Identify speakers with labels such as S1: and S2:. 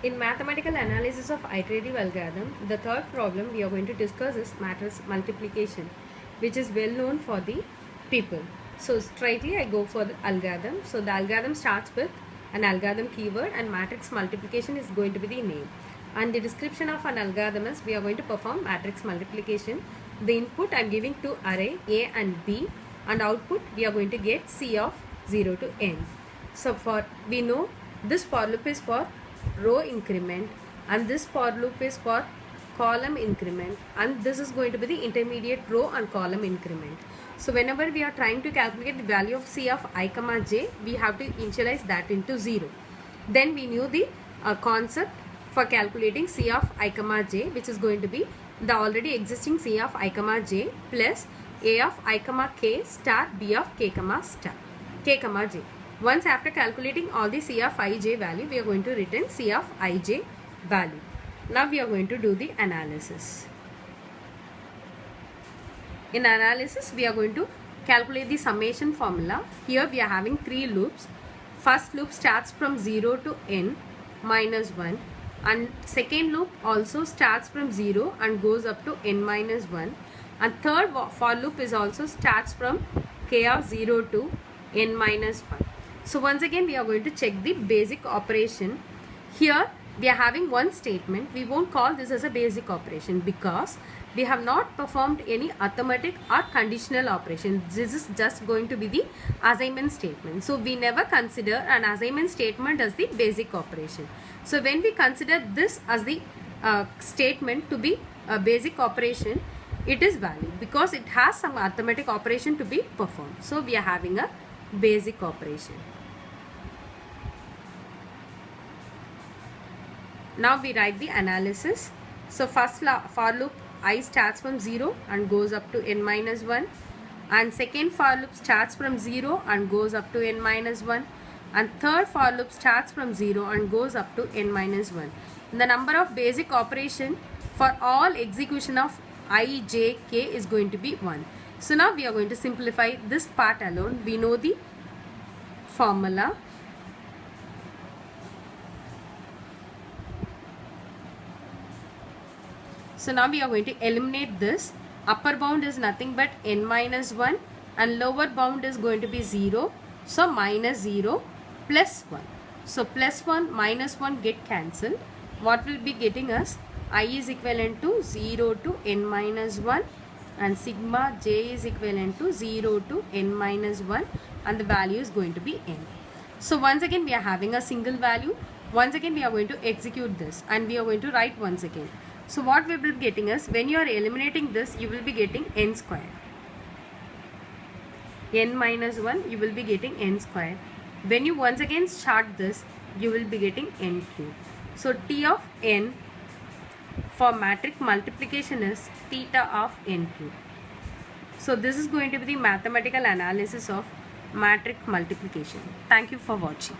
S1: In mathematical analysis of iterative algorithm, the third problem we are going to discuss is matrix multiplication, which is well known for the people. So straightly I go for the algorithm. So the algorithm starts with an algorithm keyword and matrix multiplication is going to be the name. And the description of an algorithm is we are going to perform matrix multiplication. The input I am giving to array A and B, and output we are going to get C of 0 to n. So we know this for loop is for row increment and this for loop is for column increment, and this is going to be the intermediate row and column increment. So whenever we are trying to calculate the value of C of I comma j, we have to initialize that into 0. Then we knew the concept for calculating C of I comma j, which is going to be the already existing C of I comma j plus A of I comma k star B of k comma j. Once after calculating all the C of ij value, we are going to return C of ij value. Now we are going to do the analysis. In analysis, we are going to calculate the summation formula. Here we are having 3 loops. First loop starts from 0 to n minus 1, and second loop also starts from 0 and goes up to n minus 1, and third for loop is also starts from k of 0 to n minus 1. So once again we are going to check the basic operation. Here we are having one statement. We won't call this as a basic operation because we have not performed any arithmetic or conditional operation. This is just going to be the assignment statement. So we never consider an assignment statement as the basic operation. So when we consider this as the statement to be a basic operation, it is valid because it has some arithmetic operation to be performed. So we are having a basic operation. Now we write the analysis. So first for loop I starts from 0 and goes up to n minus 1, and second for loop starts from 0 and goes up to n minus 1, and third for loop starts from 0 and goes up to n minus 1. The number of basic operation for all execution of I, j, k is going to be 1. So now we are going to simplify this part alone. We know the formula. So now we are going to eliminate this. Upper bound is nothing but n minus 1 and lower bound is going to be 0. So minus 0 plus 1. So plus 1 minus 1 get cancelled. What will be getting us? I is equivalent to 0 to n minus 1 and sigma j is equivalent to 0 to n minus 1, and the value is going to be n. So once again we are having a single value. Once again we are going to execute this and we are going to write once again. So what we will be getting is, when you are eliminating this, you will be getting n square. N minus 1, you will be getting n square. When you once again start this, you will be getting n cube. So T of n for matrix multiplication is theta of n cube. So this is going to be the mathematical analysis of matrix multiplication. Thank you for watching.